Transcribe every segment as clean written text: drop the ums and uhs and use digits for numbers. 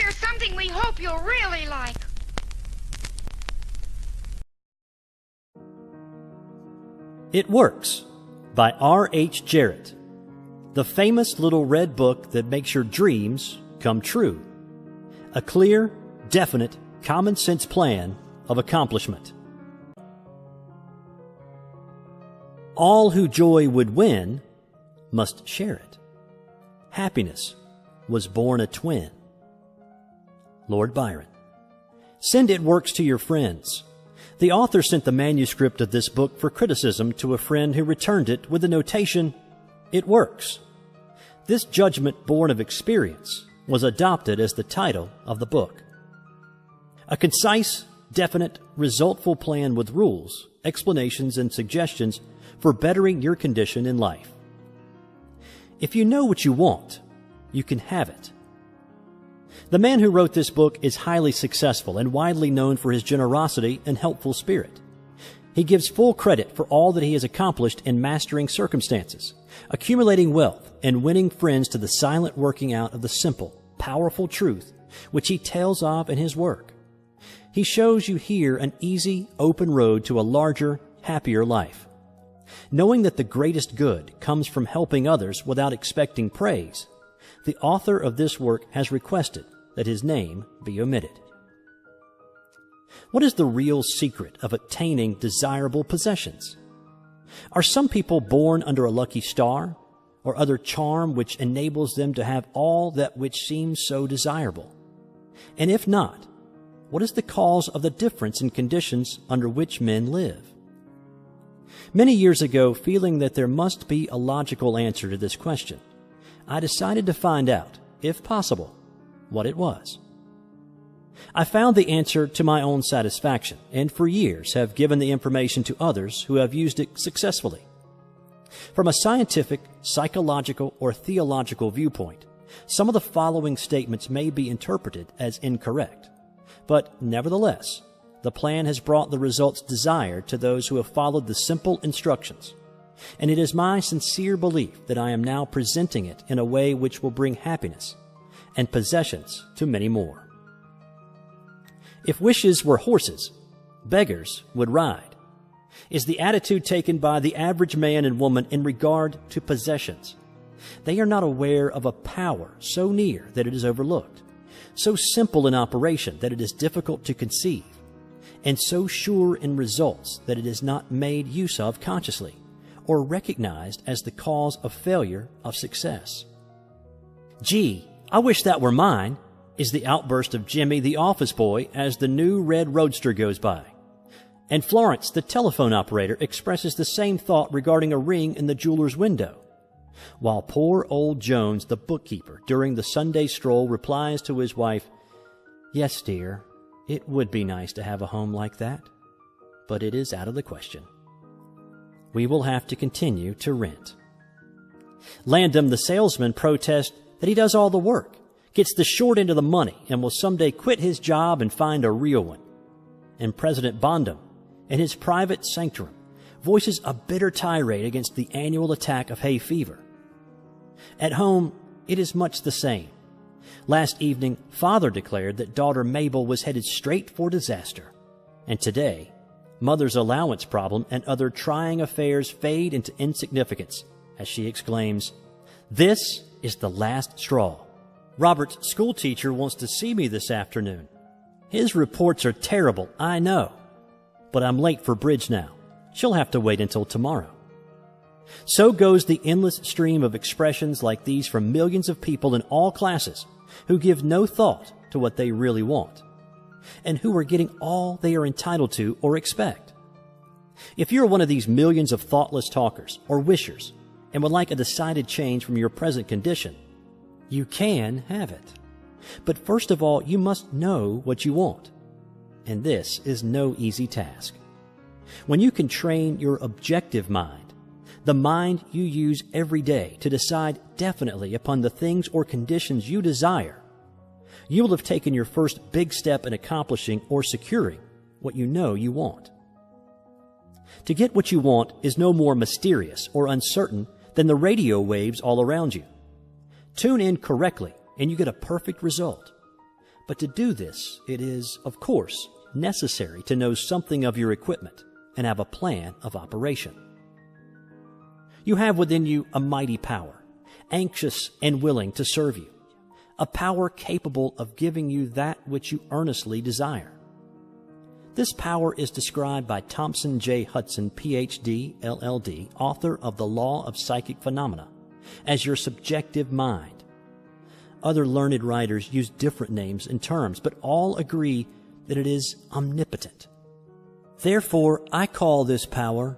Here's something we hope you'll really like. It Works by R.H. Jarrett, the famous little red book that makes your dreams come true. A clear, definite, common-sense plan of accomplishment. All who joy would win must share it. Happiness was born a twin. Lord Byron. Send It Works to your friends. The author sent the manuscript of this book for criticism to a friend who returned it with the notation, "It works." This judgment born of experience was adopted as the title of the book. A concise, definite, resultful plan with rules, explanations, and suggestions for bettering your condition in life. If you know what you want, you can have it. The man who wrote this book is highly successful and widely known for his generosity and helpful spirit. He gives full credit for all that he has accomplished in mastering circumstances, accumulating wealth, and winning friends to the silent working out of the simple, powerful truth which he tells of in his work. He shows you here an easy, open road to a larger, happier life. Knowing that the greatest good comes from helping others without expecting praise, the author of this work has requested that his name be omitted. What is the real secret of attaining desirable possessions? Are some people born under a lucky star, or other charm which enables them to have all that which seems so desirable? And if not, what is the cause of the difference in conditions under which men live? Many years ago, feeling that there must be a logical answer to this question, I decided to find out, if possible, what it was. I found the answer to my own satisfaction, and for years have given the information to others who have used it successfully. From a scientific, psychological, or theological viewpoint, some of the following statements may be interpreted as incorrect, but nevertheless, the plan has brought the results desired to those who have followed the simple instructions, and it is my sincere belief that I am now presenting it in a way which will bring happiness and possessions to many more. If wishes were horses, beggars would ride, is the attitude taken by the average man and woman in regard to possessions. They are not aware of a power so near that it is overlooked, so simple in operation that it is difficult to conceive, and so sure in results that it is not made use of consciously or recognized as the cause of failure of success. "Gee, I wish that were mine," is the outburst of Jimmy, the office boy, as the new red roadster goes by. And Florence, the telephone operator, expresses the same thought regarding a ring in the jeweler's window, while poor old Jones, the bookkeeper, during the Sunday stroll replies to his wife, "Yes, dear, it would be nice to have a home like that, but it is out of the question. We will have to continue to rent." Landum, the salesman, protests that he does all the work, gets the short end of the money, and will someday quit his job and find a real one. And President Bondum, in his private sanctum, voices a bitter tirade against the annual attack of hay fever. At home, it is much the same. Last evening, father declared that daughter Mabel was headed straight for disaster. And today, mother's allowance problem and other trying affairs fade into insignificance as she exclaims, "This is the last straw. Robert's schoolteacher wants to see me this afternoon. His reports are terrible, I know. But I'm late for bridge now. She'll have to wait until tomorrow." So goes the endless stream of expressions like these from millions of people in all classes who give no thought to what they really want, and who are getting all they are entitled to or expect. If you're one of these millions of thoughtless talkers or wishers and would like a decided change from your present condition, you can have it. But first of all, you must know what you want. And this is no easy task. When you can train your objective mind, the mind you use every day to decide definitely upon the things or conditions you desire, you will have taken your first big step in accomplishing or securing what you know you want. To get what you want is no more mysterious or uncertain than the radio waves all around you. Tune in correctly and you get a perfect result. But to do this, it is, of course, necessary to know something of your equipment and have a plan of operation. You have within you a mighty power, anxious and willing to serve you, a power capable of giving you that which you earnestly desire. This power is described by Thompson J. Hudson, Ph.D., LL.D., author of The Law of Psychic Phenomena, as your subjective mind. Other learned writers use different names and terms, but all agree that it is omnipotent. Therefore, I call this power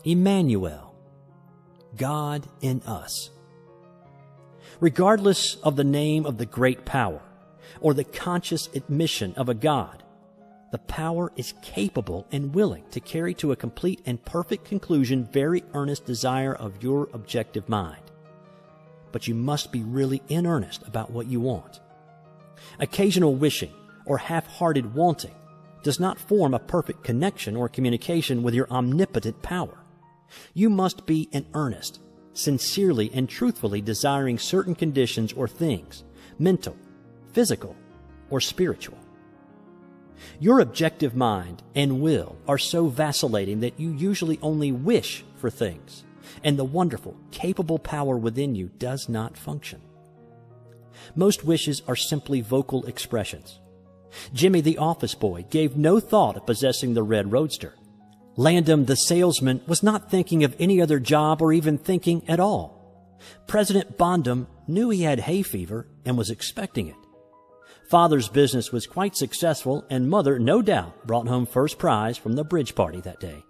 Emmanuel, God in us. Regardless of the name of the great power or the conscious admission of a God, the power is capable and willing to carry to a complete and perfect conclusion very earnest desire of your objective mind. But you must be really in earnest about what you want. Occasional wishing or half-hearted wanting does not form a perfect connection or communication with your omnipotent power. You must be in earnest, sincerely and truthfully desiring certain conditions or things, mental, physical, or spiritual. Your objective mind and will are so vacillating that you usually only wish for things, and the wonderful, capable power within you does not function. Most wishes are simply vocal expressions. Jimmy the office boy gave no thought of possessing the red roadster. Landon the salesman was not thinking of any other job or even thinking at all. President Bondum knew he had hay fever and was expecting it. Father's business was quite successful, and Mother, no doubt, brought home first prize from the bridge party that day.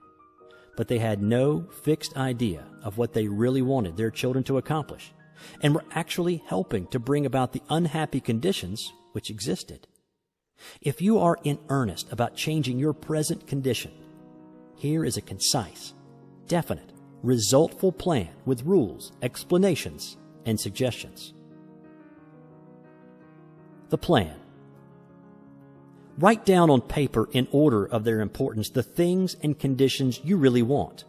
But they had no fixed idea of what they really wanted their children to accomplish, and were actually helping to bring about the unhappy conditions which existed. If you are in earnest about changing your present condition, here is a concise, definite, resultful plan with rules, explanations, and suggestions. The plan. Write down on paper in order of their importance the things and conditions you really want.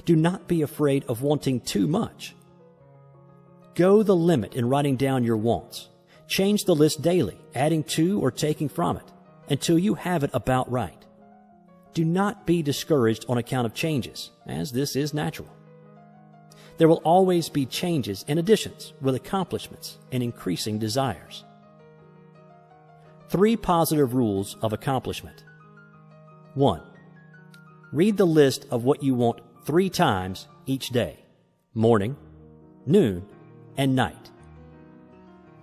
Do not be afraid of wanting too much. Go the limit in writing down your wants. Change the list daily, adding to or taking from it, until you have it about right. Do not be discouraged on account of changes, as this is natural. There will always be changes and additions with accomplishments and increasing desires. 3 positive rules of accomplishment. 1. Read the list of what you want 3 times each day, morning, noon, and night.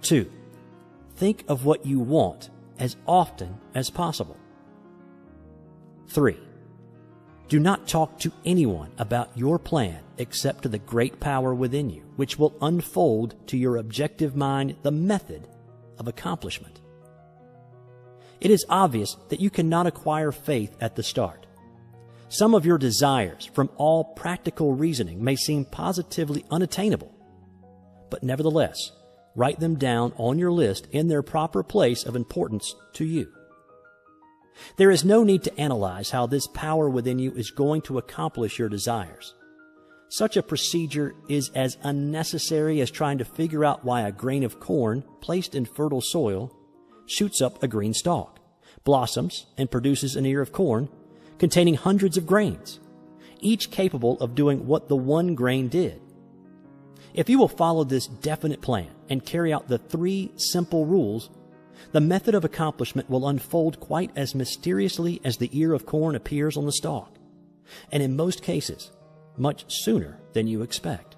2. Think of what you want as often as possible. 3. Do not talk to anyone about your plan except to the great power within you, which will unfold to your objective mind the method of accomplishment. It is obvious that you cannot acquire faith at the start. Some of your desires, from all practical reasoning, may seem positively unattainable, but nevertheless, write them down on your list in their proper place of importance to you. There is no need to analyze how this power within you is going to accomplish your desires. Such a procedure is as unnecessary as trying to figure out why a grain of corn placed in fertile soil shoots up a green stalk, blossoms, and produces an ear of corn containing hundreds of grains, each capable of doing what the one grain did. If you will follow this definite plan and carry out the 3 simple rules, the method of accomplishment will unfold quite as mysteriously as the ear of corn appears on the stalk, and in most cases, much sooner than you expect.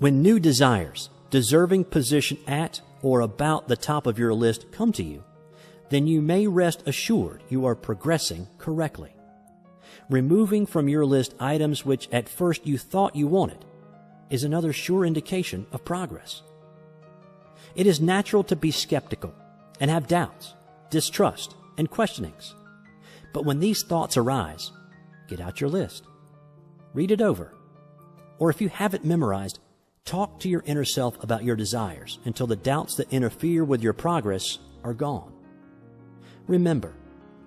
When new desires, deserving position at or about the top of your list come to you, then you may rest assured you are progressing correctly. Removing from your list items which at first you thought you wanted is another sure indication of progress. It is natural to be skeptical and have doubts, distrust, and questionings. But when these thoughts arise, get out your list. Read it over. Or if you have it memorized, talk to your inner self about your desires until the doubts that interfere with your progress are gone. Remember,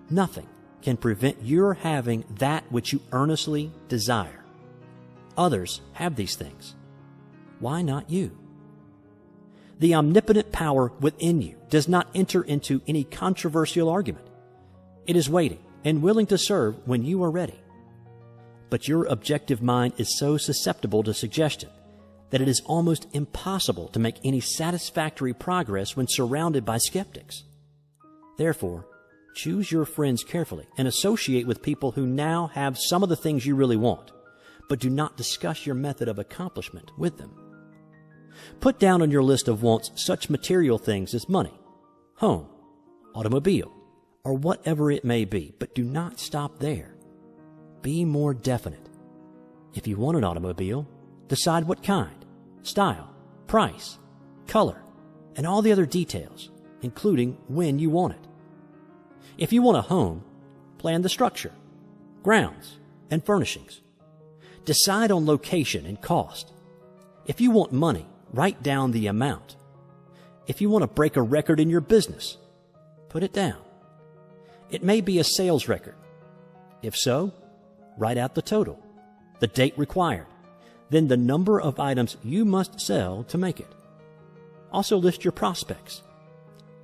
nothing can prevent your having that which you earnestly desire. Others have these things. Why not you? The omnipotent power within you does not enter into any controversial argument. It is waiting and willing to serve when you are ready. But your objective mind is so susceptible to suggestion that it is almost impossible to make any satisfactory progress when surrounded by skeptics. Therefore, choose your friends carefully and associate with people who now have some of the things you really want, but do not discuss your method of accomplishment with them. Put down on your list of wants such material things as money, home, automobile, or whatever it may be, but do not stop there. Be more definite. If you want an automobile, decide what kind, style, price, color, and all the other details, including when you want it. If you want a home, plan the structure, grounds, and furnishings. Decide on location and cost. If you want money, write down the amount. If you want to break a record in your business, put it down. It may be a sales record. If so, write out the total, the date required, then the number of items you must sell to make it. Also list your prospects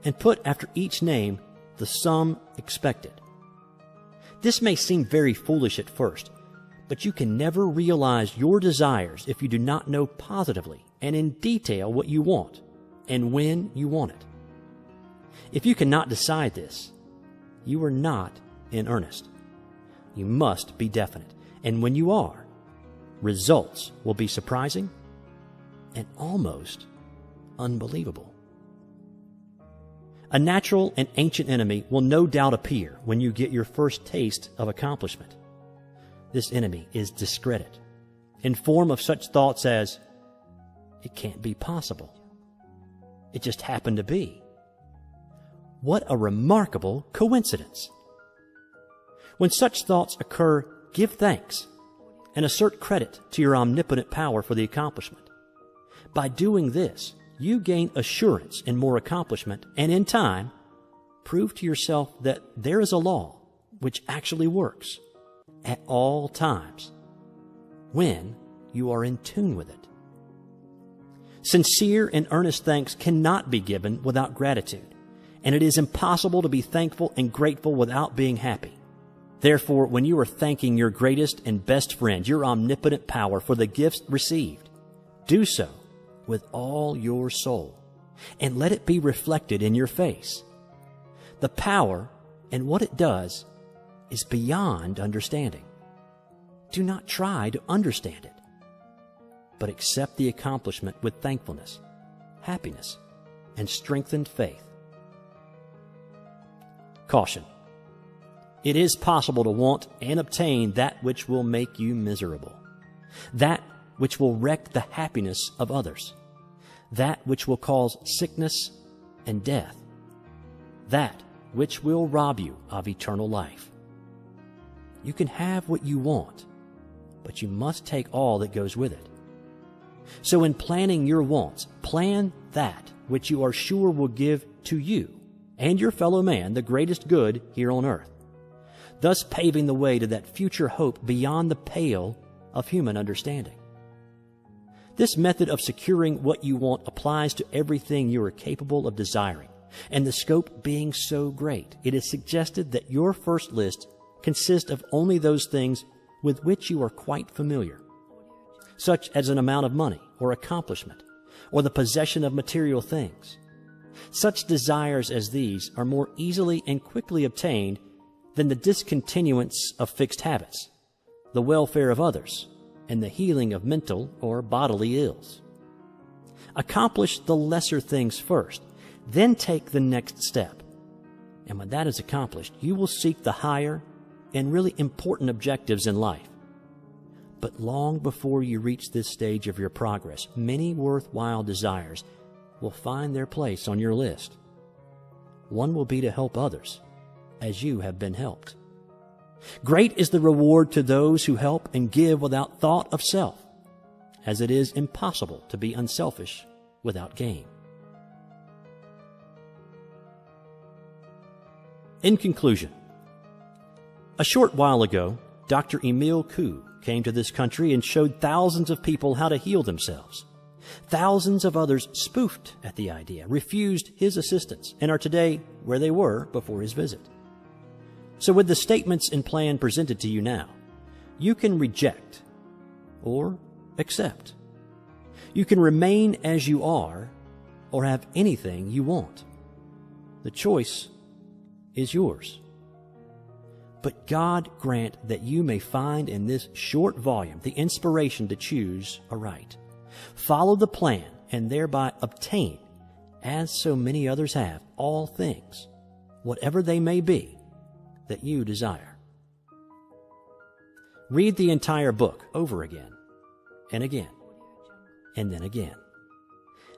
and put after each name the sum expected. This may seem very foolish at first, but you can never realize your desires if you do not know positively and in detail what you want and when you want it. If you cannot decide this, you are not in earnest. You must be definite, and when you are, results will be surprising and almost unbelievable. A natural and ancient enemy will no doubt appear when you get your first taste of accomplishment. This enemy is discredit, in form of such thoughts as, it can't be possible. It just happened to be. What a remarkable coincidence. When such thoughts occur, give thanks and assert credit to your omnipotent power for the accomplishment. By doing this, you gain assurance in more accomplishment, and in time, prove to yourself that there is a law which actually works at all times when you are in tune with it. Sincere and earnest thanks cannot be given without gratitude, and it is impossible to be thankful and grateful without being happy. Therefore, when you are thanking your greatest and best friend, your omnipotent power, for the gifts received, do so with all your soul, and let it be reflected in your face. The power and what it does is beyond understanding. Do not try to understand it, but accept the accomplishment with thankfulness, happiness, and strengthened faith. Caution. It is possible to want and obtain that which will make you miserable, that which will wreck the happiness of others, that which will cause sickness and death, that which will rob you of eternal life. You can have what you want, but you must take all that goes with it. So in planning your wants, plan that which you are sure will give to you and your fellow man the greatest good here on earth, thus paving the way to that future hope beyond the pale of human understanding. This method of securing what you want applies to everything you are capable of desiring, and the scope being so great, it is suggested that your first list consist of only those things with which you are quite familiar, such as an amount of money or accomplishment, or the possession of material things. Such desires as these are more easily and quickly obtained than the discontinuance of fixed habits, the welfare of others, and the healing of mental or bodily ills. Accomplish the lesser things first, then take the next step. And when that is accomplished, you will seek the higher and really important objectives in life. But long before you reach this stage of your progress, many worthwhile desires will find their place on your list. One will be to help others as you have been helped. Great is the reward to those who help and give without thought of self, as it is impossible to be unselfish without gain. In conclusion, a short while ago, Dr. Emile Coué came to this country and showed thousands of people how to heal themselves, Thousands of others spoofed at the idea, refused his assistance, and are today where they were before his visit. So with the statements and plan presented to you now, you can reject or accept. You can remain as you are or have anything you want. The choice is yours. But God grant that you may find in this short volume the inspiration to choose aright. Follow the plan and thereby obtain, as so many others have, all things, whatever they may be, that you desire. Read the entire book over again and again and then again.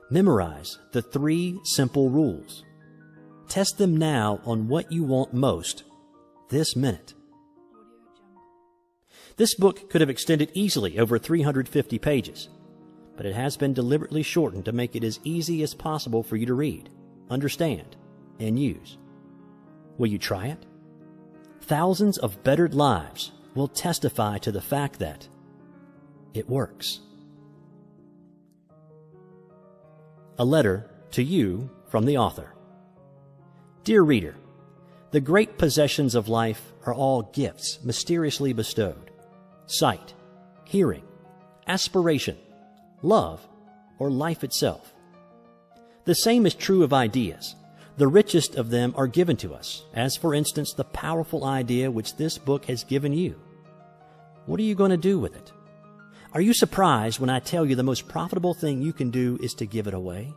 Memorize the 3 simple rules. Test them now on what you want most this minute. This book could have extended easily over 350 pages, but it has been deliberately shortened to make it as easy as possible for you to read, understand, and use. Will you try it? Thousands of bettered lives will testify to the fact that it works. A letter to you from the author. Dear reader, the great possessions of life are all gifts mysteriously bestowed. Sight, hearing, aspiration, love, or life itself. The same is true of ideas. The richest of them are given to us, as for instance the powerful idea which this book has given you. What are you going to do with it? Are you surprised when I tell you the most profitable thing you can do is to give it away?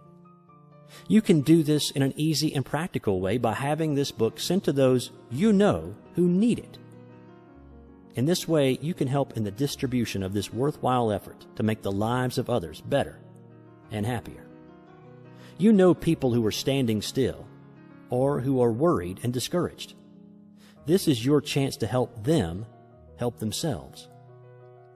You can do this in an easy and practical way by having this book sent to those you know who need it. In this way, you can help in the distribution of this worthwhile effort to make the lives of others better and happier. You know people who are standing still or who are worried and discouraged. This is your chance to help them help themselves.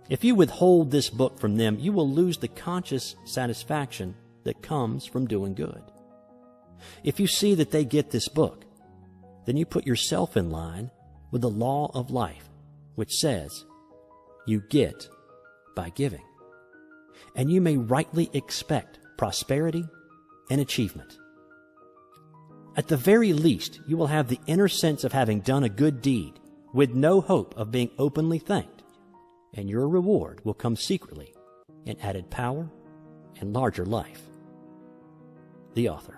If you withhold this book from them, you will lose the conscious satisfaction that comes from doing good. If you see that they get this book, then you put yourself in line with the law of life, which says you get by giving. And you may rightly expect prosperity and achievement. At the very least, you will have the inner sense of having done a good deed with no hope of being openly thanked, and your reward will come secretly in added power and larger life. The author.